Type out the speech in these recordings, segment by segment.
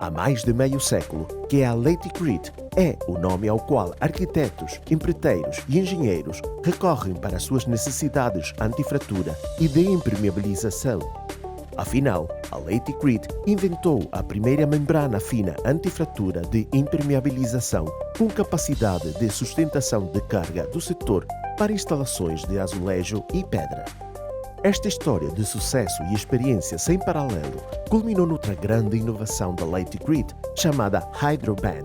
Há mais de meio século que a Laticrete é o nome ao qual arquitetos, empreiteiros e engenheiros recorrem para suas necessidades antifratura e de impermeabilização. Afinal, a Laticrete inventou a primeira membrana fina antifratura de impermeabilização com capacidade de sustentação de carga do setor para instalações de azulejo e pedra. Esta história de sucesso e experiência sem paralelo culminou noutra grande inovação da Laticrete, chamada HydroBand.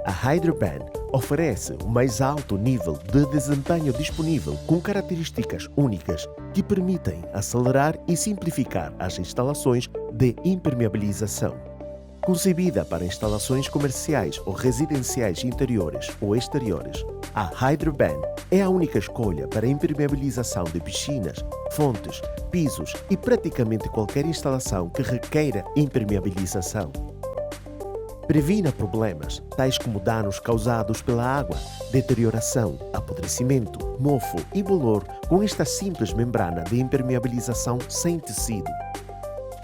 A HydroBand oferece o mais alto nível de desempenho disponível com características únicas que permitem acelerar e simplificar as instalações de impermeabilização. Concebida para instalações comerciais ou residenciais interiores ou exteriores, a HydroBand é a única escolha para impermeabilização de piscinas, fontes, pisos e praticamente qualquer instalação que requeira impermeabilização. Previna problemas, tais como danos causados pela água, deterioração, apodrecimento, mofo e bolor com esta simples membrana de impermeabilização sem tecido.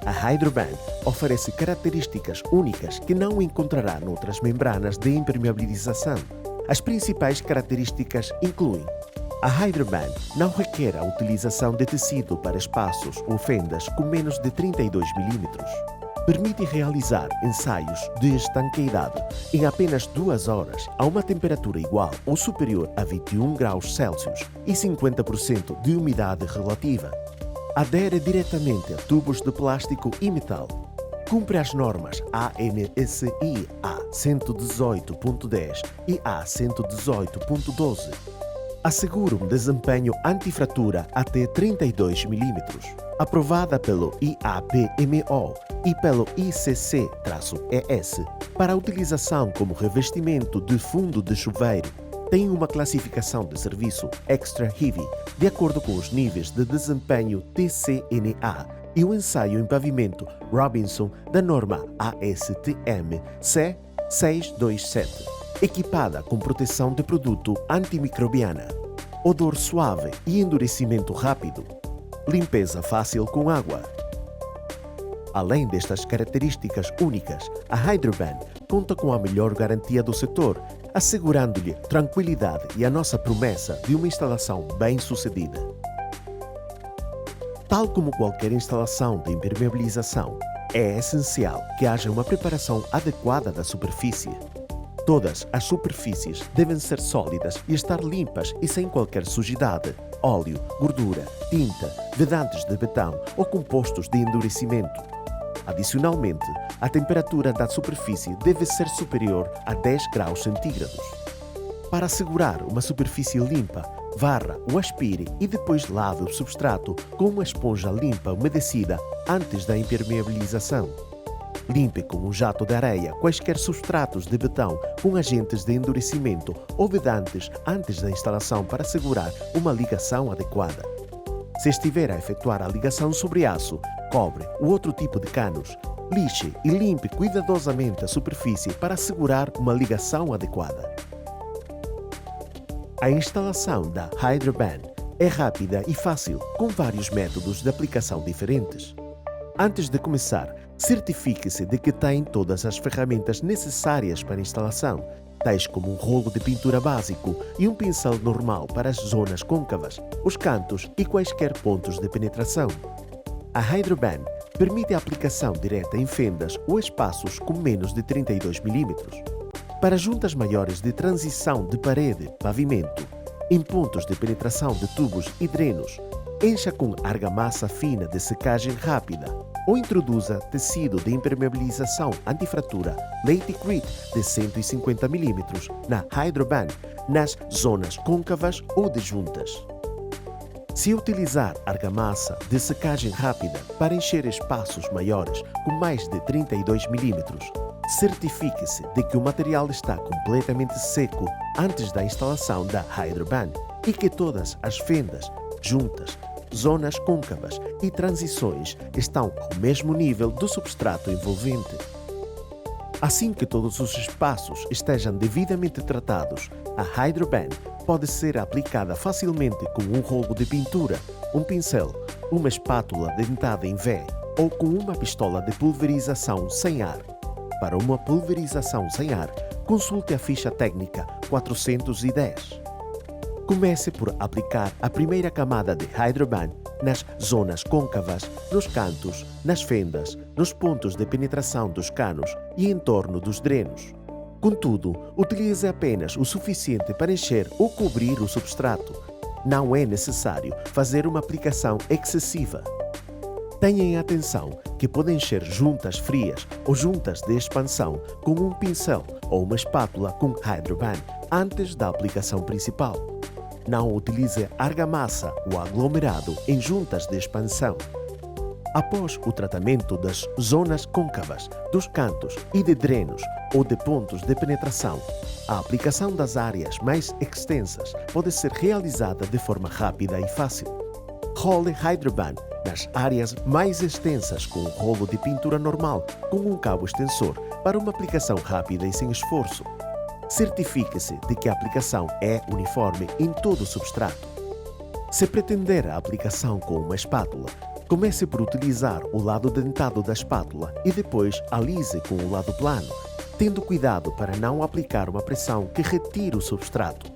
A HydroBand oferece características únicas que não encontrará noutras membranas de impermeabilização. As principais características incluem: a HydroBand não requer a utilização de tecido para espaços ou fendas com menos de 32 mm. Permite realizar ensaios de estanqueidade em apenas 2 horas a uma temperatura igual ou superior a 21 graus Celsius e 50% de umidade relativa. Adere diretamente a tubos de plástico e metal. Cumpre as normas ANSI A118.10 e A118.12. Assegura um desempenho antifratura até 32 mm. Aprovada pelo IAPMO e pelo ICC-ES para utilização como revestimento de fundo de chuveiro, tem uma classificação de serviço Extra Heavy de acordo com os níveis de desempenho TCNA e o ensaio em pavimento Robinson da norma ASTM C627, equipada com proteção de produto antimicrobiana, odor suave e endurecimento rápido, limpeza fácil com água. Além destas características únicas, a HydroBand conta com a melhor garantia do setor, assegurando-lhe tranquilidade e a nossa promessa de uma instalação bem-sucedida. Tal como qualquer instalação de impermeabilização, é essencial que haja uma preparação adequada da superfície. Todas as superfícies devem ser sólidas e estar limpas e sem qualquer sujidade, óleo, gordura, tinta, vedantes de betão ou compostos de endurecimento. Adicionalmente, a temperatura da superfície deve ser superior a 10 graus centígrados. Para assegurar uma superfície limpa, varra ou aspire e depois lave o substrato com uma esponja limpa umedecida antes da impermeabilização. Limpe com um jato de areia quaisquer substratos de betão com agentes de endurecimento ou vedantes antes da instalação para assegurar uma ligação adequada. Se estiver a efetuar a ligação sobre aço, cobre ou outro tipo de canos, lixe e limpe cuidadosamente a superfície para assegurar uma ligação adequada. A instalação da HydroBand é rápida e fácil, com vários métodos de aplicação diferentes. Antes de começar, certifique-se de que tem todas as ferramentas necessárias para a instalação, tais como um rolo de pintura básico e um pincel normal para as zonas côncavas, os cantos e quaisquer pontos de penetração. A HydroBand permite a aplicação direta em fendas ou espaços com menos de 32 mm. Para juntas maiores de transição de parede, pavimento, em pontos de penetração de tubos e drenos, encha com argamassa fina de secagem rápida ou introduza tecido de impermeabilização antifratura Laticrete de 150 mm na HydroBand nas zonas côncavas ou de juntas. Se utilizar argamassa de secagem rápida para encher espaços maiores com mais de 32 mm, certifique-se de que o material está completamente seco antes da instalação da HydroBand e que todas as fendas, juntas, zonas côncavas e transições estão ao mesmo nível do substrato envolvente. Assim que todos os espaços estejam devidamente tratados, a HydroBand pode ser aplicada facilmente com um rolo de pintura, um pincel, uma espátula dentada em V ou com uma pistola de pulverização sem ar. para uma pulverização sem ar, consulte a ficha técnica 410. Comece por aplicar a primeira camada de Hydroban nas zonas côncavas, nos cantos, nas fendas, nos pontos de penetração dos canos e em torno dos drenos. Contudo, utilize apenas o suficiente para encher ou cobrir o substrato. Não é necessário fazer uma aplicação excessiva. Tenha em atenção que pode encher juntas frias ou juntas de expansão com um pincel ou uma espátula com Hydroban antes da aplicação principal. Não utilize argamassa ou aglomerado em juntas de expansão. Após o tratamento das zonas côncavas, dos cantos e de drenos ou de pontos de penetração, a aplicação das áreas mais extensas pode ser realizada de forma rápida e fácil. Role Hydroban nas áreas mais extensas com um rolo de pintura normal com um cabo extensor para uma aplicação rápida e sem esforço. Certifique-se de que a aplicação é uniforme em todo o substrato. Se pretender a aplicação com uma espátula, comece por utilizar o lado dentado da espátula e depois alise com o lado plano, tendo cuidado para não aplicar uma pressão que retire o substrato.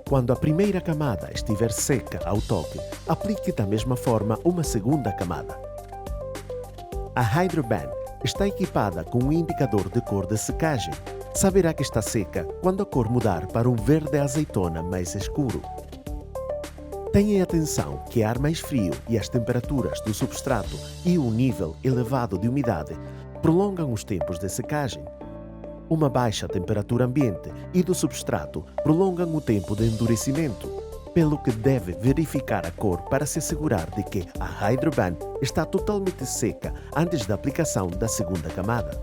Quando a primeira camada estiver seca ao toque, aplique da mesma forma uma segunda camada. A Hydroban está equipada com um indicador de cor de secagem. Saberá que está seca quando a cor mudar para um verde azeitona mais escuro. Tenha atenção que ar mais frio e as temperaturas do substrato e o nível elevado de umidade prolongam os tempos de secagem. Uma baixa temperatura ambiente e do substrato prolongam o tempo de endurecimento, pelo que deve verificar a cor para se assegurar de que a Hydroban está totalmente seca antes da aplicação da segunda camada.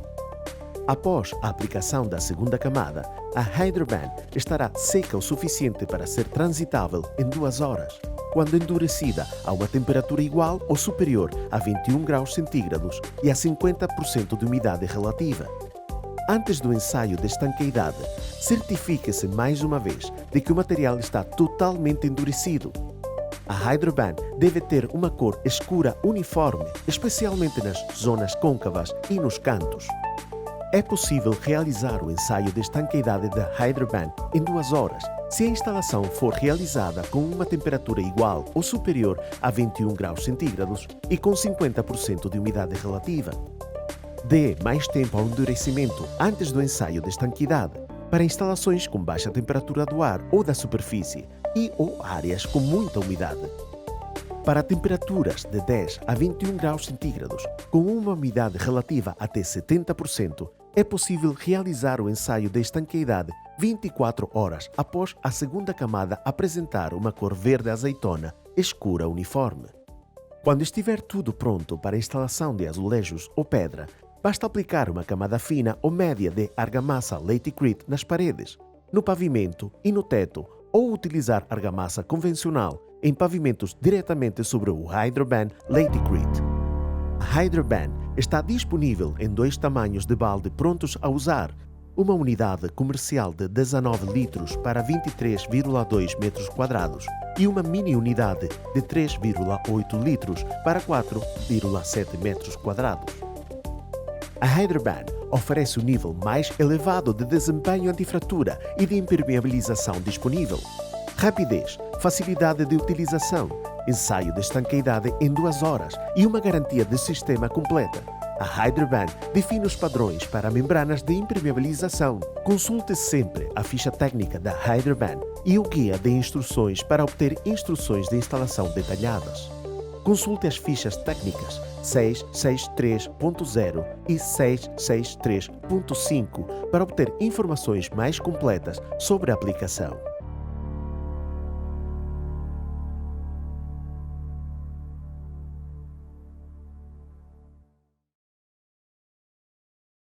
Após a aplicação da segunda camada, a Hydroban estará seca o suficiente para ser transitável em 2 horas, quando endurecida a uma temperatura igual ou superior a 21 graus centígrados e a 50% de umidade relativa. Antes do ensaio de estanqueidade, certifique-se mais uma vez de que o material está totalmente endurecido. A Hydroban deve ter uma cor escura uniforme, especialmente nas zonas côncavas e nos cantos. É possível realizar o ensaio de estanqueidade da Hydroban em 2 horas, se a instalação for realizada com uma temperatura igual ou superior a 21 graus centígrados e com 50% de umidade relativa. Dê mais tempo ao endurecimento antes do ensaio de estanqueidade para instalações com baixa temperatura do ar ou da superfície ou áreas com muita umidade. Para temperaturas de 10 a 21 graus centígrados, com uma umidade relativa até 70%, é possível realizar o ensaio de estanqueidade 24 horas após a segunda camada apresentar uma cor verde azeitona escura uniforme. Quando estiver tudo pronto para a instalação de azulejos ou pedra, basta aplicar uma camada fina ou média de argamassa Laticrete nas paredes, no pavimento e no teto, ou utilizar argamassa convencional em pavimentos diretamente sobre o Hydroban Laticrete. A Hydroban está disponível em 2 tamanhos de balde prontos a usar, uma unidade comercial de 19 litros para 23,2 metros quadrados e uma mini unidade de 3,8 litros para 4,7 metros quadrados. A Hydroban oferece o nível mais elevado de desempenho antifratura e de impermeabilização disponível. Rapidez, facilidade de utilização, ensaio de estanqueidade em 2 horas e uma garantia de sistema completa. A Hydroban define os padrões para membranas de impermeabilização. Consulte sempre a ficha técnica da Hydroban e o guia de instruções para obter instruções de instalação detalhadas. Consulte as fichas técnicas 663.0 e 663.5 para obter informações mais completas sobre a aplicação.